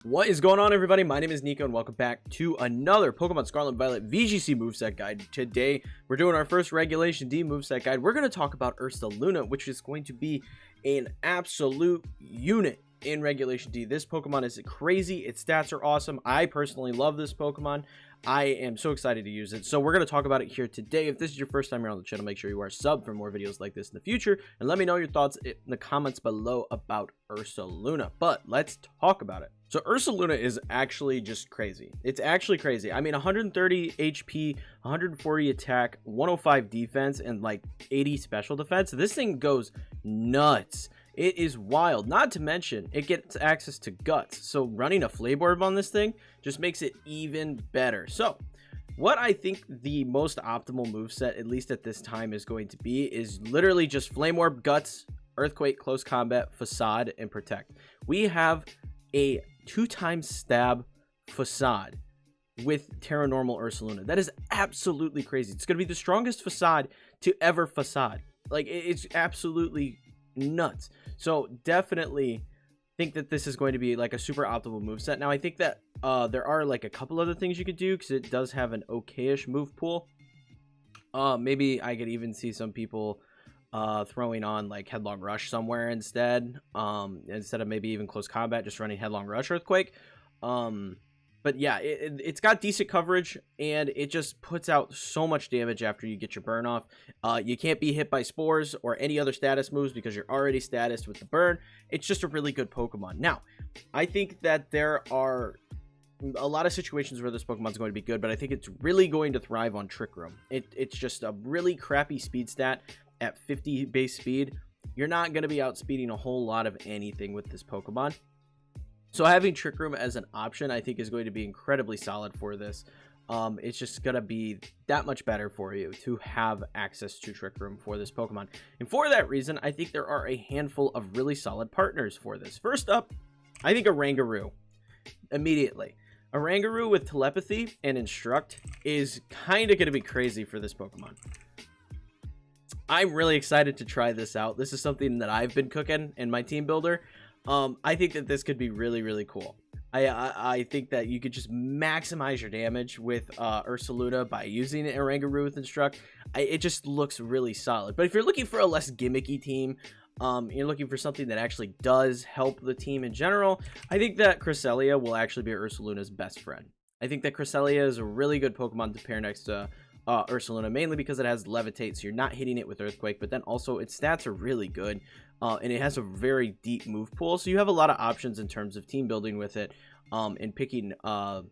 What is going on, everybody? My name is Kneeckoh and welcome back to another Pokemon Scarlet and Violet VGC moveset guide. Today we're doing our first Regulation D moveset guide. We're going to talk about URSALUNA, which is going to be an absolute unit in Regulation D. This Pokemon is crazy. Its stats are awesome. I personally love this Pokemon. I am so excited to use it. So we're going to talk about it here today. If this is your first time here on the channel, make sure you are subbed for more videos like this in the future. And let me know your thoughts in the comments below about URSALUNA. But let's talk about it. So URSALUNA is actually just crazy. It's actually crazy. I mean, 130 HP, 140 attack, 105 defense, and like 80 special defense. This thing goes nuts. It is wild. Not to mention, it gets access to guts. So running a Flame Orb on this thing just makes it even better. So what I think the most optimal moveset, at least at this time, is going to be is literally just Flame Orb, Guts, Earthquake, Close Combat, Facade, and Protect. We have a 2x Stab Facade with Terra Normal URSALUNA. That is absolutely crazy. It's going to be the strongest Facade to ever Facade. Like, it's absolutely nuts. So definitely think that this is going to be like a super optimal moveset. Now I think that there are like a couple other things you could do because it does have an okayish move pool. Maybe I could even see some people throwing on like Headlong Rush somewhere instead of maybe even Close Combat, just running Headlong Rush Earthquake. But yeah, it's got decent coverage, and it just puts out so much damage after you get your burn off. You can't be hit by Spores or any other status moves because you're already statused with the burn. It's just a really good Pokemon. Now, I think that there are a lot of situations where this Pokemon's going to be good, but I think it's really going to thrive on Trick Room. It's just a really crappy speed stat at 50 base speed. You're not going to be outspeeding a whole lot of anything with this Pokemon. So having Trick Room as an option, I think, is going to be incredibly solid for this. It's just going to be that much better for you to have access to Trick Room for this Pokemon. And for that reason, I think there are a handful of really solid partners for this. First up, I think Oranguru. Immediately. Oranguru with Telepathy and Instruct is kind of going to be crazy for this Pokemon. I'm really excited to try this out. This is something that I've been cooking in my team builder. I think that this could be really, really cool. I think that you could just maximize your damage with URSALUNA by using Oranguru with Instruct. It just looks really solid. But if you're looking for a less gimmicky team, you're looking for something that actually does help the team in general, I think that Cresselia will actually be URSALUNA's best friend. I think that Cresselia is a really good Pokemon to pair next to URSALUNA, mainly because it has Levitate, so you're not hitting it with Earthquake, but then also its stats are really good. And it has a very deep move pool, so you have a lot of options in terms of team building with it, and picking, a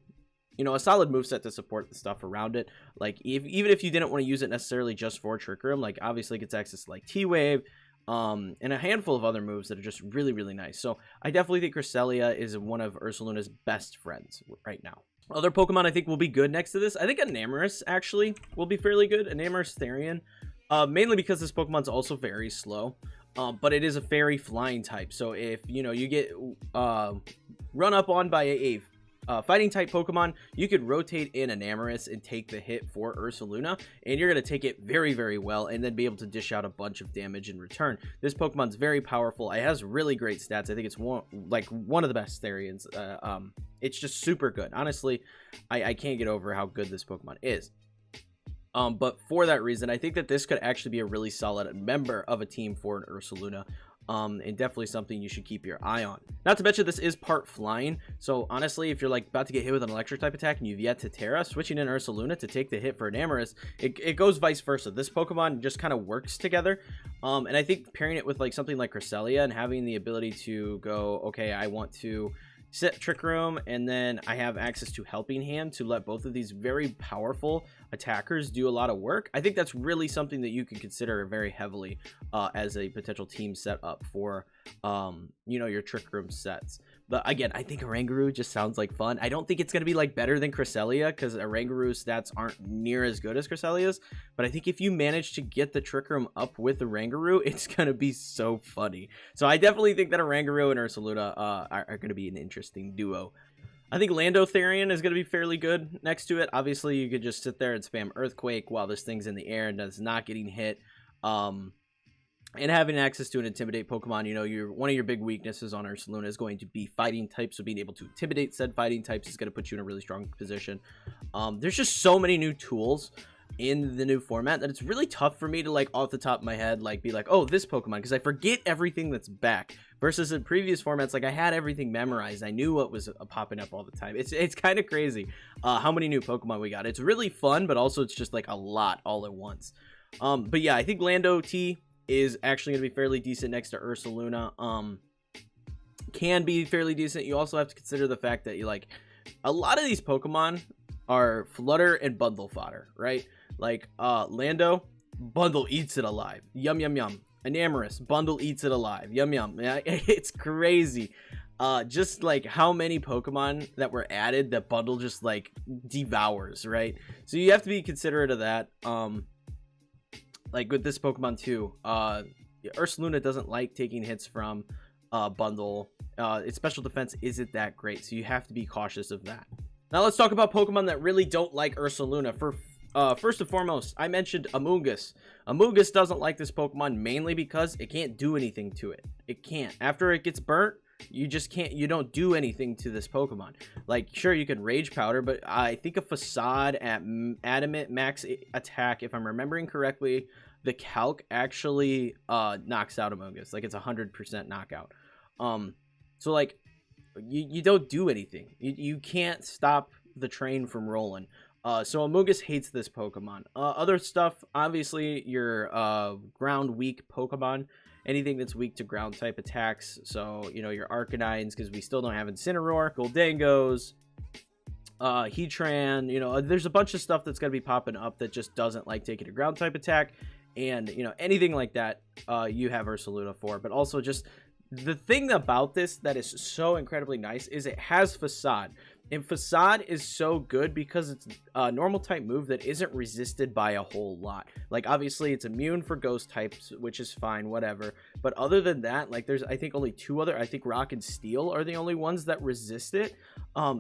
solid moveset to support the stuff around it. Like, even if you didn't want to use it necessarily just for Trick Room, like, obviously it gets access to, like, T-Wave, and a handful of other moves that are just really, really nice. So I definitely think Cresselia is one of URSALUNA's best friends right now. Other Pokemon I think will be good next to this. I think Enamorus actually will be fairly good. Lando Therian, mainly because this Pokemon's also very slow. But it is a fairy flying type, so if you get run up on by a fighting type Pokemon, you could rotate in Enamorus and take the hit for URSALUNA, and you're going to take it very, very well, and then be able to dish out a bunch of damage in return. This Pokemon's very powerful. It has really great stats. I think it's one of the best Therians. It's just super good. Honestly, I can't get over how good this Pokemon is. But for that reason, I think that this could actually be a really solid member of a team for an URSALUNA, and definitely something you should keep your eye on. Not to mention, this is part flying, so honestly, if you're like about to get hit with an electric type attack and you've yet to Terra, switching in URSALUNA to take the hit for Enamorus, it goes vice versa. This Pokemon just kind of works together, and I think pairing it with like something like Cresselia and having the ability to go, okay, I want to set Trick Room, and then I have access to Helping Hand to let both of these very powerful attackers do a lot of work. I think that's really something that you can consider very heavily as a potential team setup for your Trick Room sets. But again, I think Oranguru just sounds like fun. I don't think it's going to be like better than Cresselia because Oranguru's stats aren't near as good as Cresselia's. But I think if you manage to get the Trick Room up with Oranguru, it's going to be so funny. So I definitely think that Oranguru and URSALUNA are going to be an interesting duo. I think Lando Therian is going to be fairly good next to it. Obviously, you could just sit there and spam Earthquake while this thing's in the air and it's not getting hit. And having access to an Intimidate Pokemon, you know, one of your big weaknesses on Ursaluna is going to be fighting types. So being able to intimidate said fighting types is going to put you in a really strong position. There's just so many new tools in the new format that it's really tough for me to, like, off the top of my head, like, be like, oh, this Pokemon, because I forget everything that's back. Versus in previous formats, like, I had everything memorized. I knew what was popping up all the time. It's kind of crazy how many new Pokemon we got. It's really fun, but also it's just, like, a lot all at once. But yeah, I think Lando T is actually going to be fairly decent next to Ursaluna. Can be fairly decent. You also have to consider the fact that, a lot of these Pokemon are flutter and bundle fodder, right? Like, Lando, bundle eats it alive. Yum, yum, yum. Enamorous, bundle eats it alive. Yum, yum. Yeah, it's crazy. Just, like, how many Pokemon that were added that bundle just, like, devours, right? So you have to be considerate of that. Like with this Pokemon too, Ursaluna doesn't like taking hits from bundle. Its special defense isn't that great, so you have to be cautious of that. Now let's talk about Pokemon that really don't like Ursaluna. First and foremost, I mentioned Amoonguss. Amoonguss doesn't like this Pokemon mainly because it can't do anything to it. It can't. After it gets burnt, you just can't, you don't do anything to this Pokemon. Like, sure, you can Rage Powder, but I think a Facade at Adamant Max Attack, if I'm remembering correctly, the Calc actually knocks out Amoonguss. Like, it's 100% knockout. So, like, you don't do anything. You can't stop the train from rolling. So Amoonguss hates this Pokemon. Other stuff, obviously, your ground weak Pokemon. Anything that's weak to ground type attacks. So, you know, your Arcanines, because we still don't have Incineroar. Goldengos, Heatran, you know, there's a bunch of stuff that's going to be popping up that just doesn't like taking a ground type attack. And, you know, anything like that, you have Ursaluna for. But also just the thing about this that is so incredibly nice is it has Facade. And Facade is so good because it's a normal type move that isn't resisted by a whole lot. Like, obviously, it's immune for ghost types, which is fine, whatever. But other than that, like, there's, I think, only two other, I think Rock and Steel are the only ones that resist it.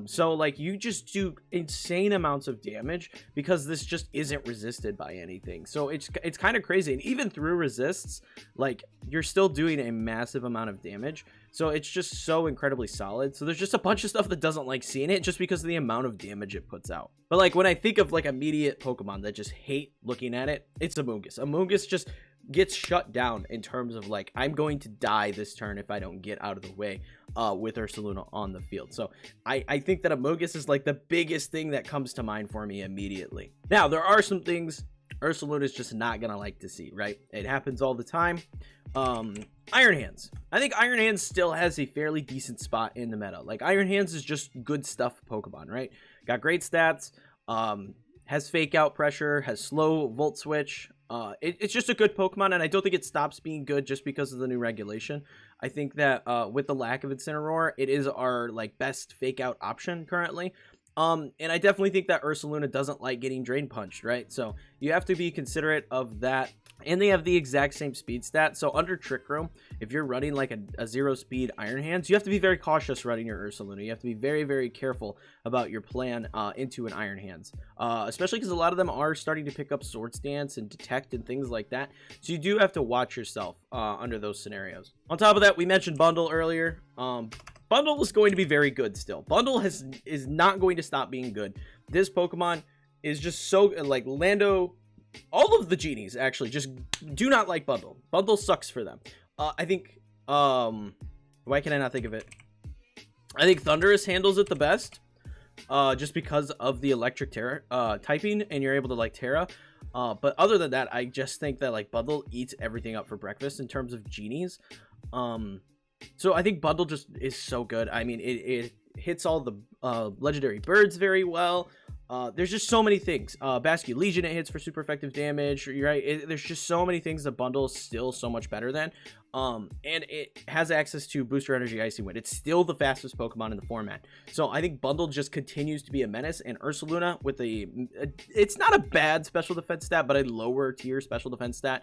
So, like, you just do insane amounts of damage because this just isn't resisted by anything. So, it's kind of crazy. And even through resists, like, you're still doing a massive amount of damage. So it's just so incredibly solid. So there's just a bunch of stuff that doesn't like seeing it just because of the amount of damage it puts out. But, like, when I think of, like, immediate Pokemon that just hate looking at it, it's Amoonguss. Amoonguss just gets shut down in terms of, like, I'm going to die this turn if I don't get out of the way with Ursaluna on the field. So I think that Amoonguss is, like, the biggest thing that comes to mind for me immediately. Now, there are some things Ursaluna is just not gonna like to see, right? It happens all the time. Iron Hands. I think Iron Hands still has a fairly decent spot in the meta. Like, Iron Hands is just good stuff Pokemon, right? Got great stats, has fake out pressure, has slow volt switch. It's just a good Pokemon, and I don't think it stops being good just because of the new regulation. I think that with the lack of Incineroar, it is our, like, best fake out option currently. And I definitely think that Ursaluna doesn't like getting Drain Punched, right? So you have to be considerate of that. And they have the exact same speed stat. So under Trick Room, if you're running like a 0 speed Iron Hands, you have to be very cautious running your Ursaluna. You have to be very, very careful about your plan into an Iron Hands. Especially because a lot of them are starting to pick up Swords Dance and Detect and things like that. So you do have to watch yourself under those scenarios. On top of that, we mentioned Bundle earlier. Bundle is going to be very good still. Bundle is not going to stop being good. This Pokemon is just so, like, Lando, all of the genies actually just do not like Bundle. Bundle sucks for them. I think, why can I not think of it? I think Thundurus handles it the best, just because of the electric Terra typing, and you're able to, like, Terra. But other than that, I just think that, like, Bundle eats everything up for breakfast in terms of genies. So I think Bundle just is so good. I mean, it hits all the legendary birds very well. There's just so many things. Basque Legion, it hits for super effective damage, right? There's just so many things that Bundle is still so much better than. And it has access to Booster Energy Icy Wind. It's still the fastest Pokemon in the format. So I think Bundle just continues to be a menace, and Ursaluna with it's not a bad special defense stat, but a lower tier special defense stat.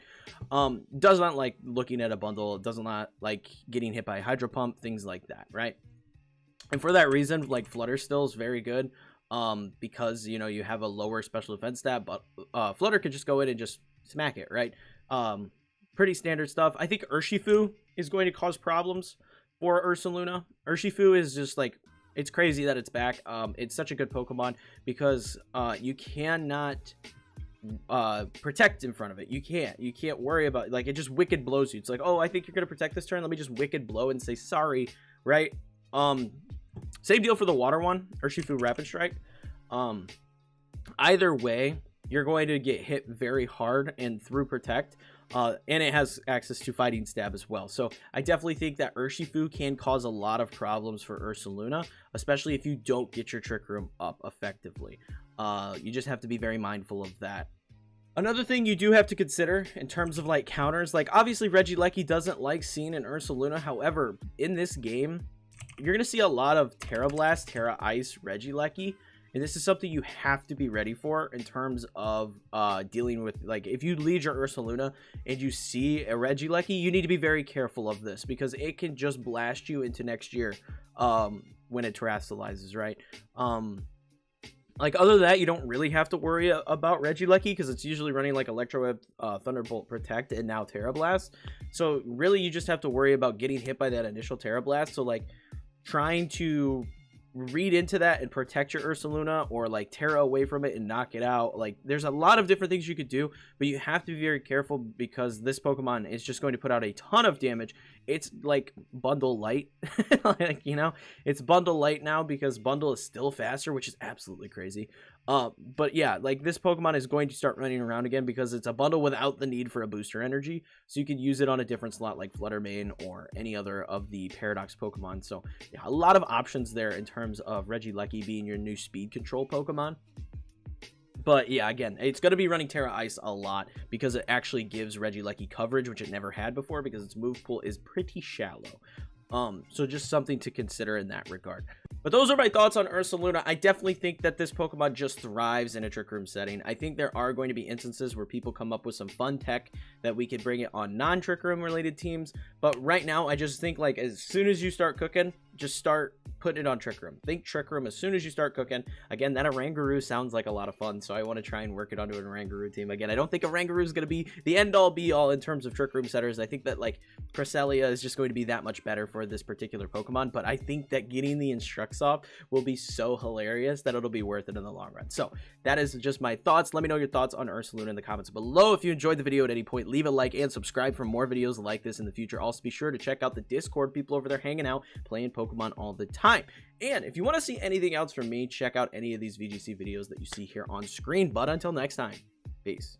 Does not like looking at a Bundle, does not like getting hit by Hydro Pump, things like that, right? And for that reason, like, Flutter still is very good. Because, you know, you have a lower special defense stat, but Flutter could just go in and just smack it, right? pretty standard stuff. I think Urshifu is going to cause problems for Ursaluna. Urshifu is just like, it's crazy that it's back. It's such a good Pokemon because you cannot protect in front of it. You can't worry about, like, it just wicked blows you. It's like, oh, I think you're gonna protect this turn, let me just wicked blow and say sorry, right? Same deal for the water one, Urshifu Rapid Strike. Either way, you're going to get hit very hard and through protect, and it has access to fighting stab as well. So I definitely think that Urshifu can cause a lot of problems for Ursaluna, especially if you don't get your Trick Room up effectively. You just have to be very mindful of that. Another thing you do have to consider in terms of like counters, like obviously Regieleki doesn't like seeing an Ursaluna. However, in this game, you're going to see a lot of Terra Blast, Terra Ice, Regieleki. And this is something you have to be ready for in terms of dealing with, like, if you lead your Ursaluna and you see a Regieleki, you need to be very careful of this because it can just blast you into next year when it terastallizes, right? Like, other than that, you don't really have to worry about Regieleki because it's usually running like Electro Web, Thunderbolt Protect, and now Terra Blast. So really, you just have to worry about getting hit by that initial Terra Blast. So like, trying to read into that and protect your Ursaluna, or like Terra away from it and knock it out. Like, there's a lot of different things you could do, but you have to be very careful because this Pokemon is just going to put out a ton of damage. It's like Bundle Light. Like, you know, it's Bundle Light now because Bundle is still faster, which is absolutely crazy. But yeah, like, this Pokemon is going to start running around again because it's a bundle without the need for a booster energy, so you can use it on a different slot like Fluttermane or any other of the Paradox Pokemon. So yeah, a lot of options there in terms of Regieleki being your new speed control Pokemon. But yeah, again, it's going to be running Terra Ice a lot because it actually gives Regieleki coverage, which it never had before because its move pool is pretty shallow. So just something to consider in that regard. But those are my thoughts on Ursaluna. I definitely think that this Pokemon just thrives in a Trick Room setting. I think there are going to be instances where people come up with some fun tech that we could bring it on non-Trick Room related teams. But right now, I just think, like, as soon as you start cooking, just start putting it on Trick Room. Think Trick Room as soon as you start cooking. Again, that Oranguru sounds like a lot of fun, so I want to try and work it onto an Oranguru team. Again, I don't think Oranguru is going to be the end-all be-all in terms of Trick Room setters. I think that, like, Cresselia is just going to be that much better for this particular Pokemon, but I think that getting the Instructs off will be so hilarious that it'll be worth it in the long run. So that is just my thoughts. Let me know your thoughts on Ursaluna in the comments below. If you enjoyed the video at any point, leave a like and subscribe for more videos like this in the future. Also, be sure to check out the Discord. People over there hanging out, playing Pokemon all the time. And if you want to see anything else from me, check out any of these VGC videos that you see here on screen. But until next time, peace.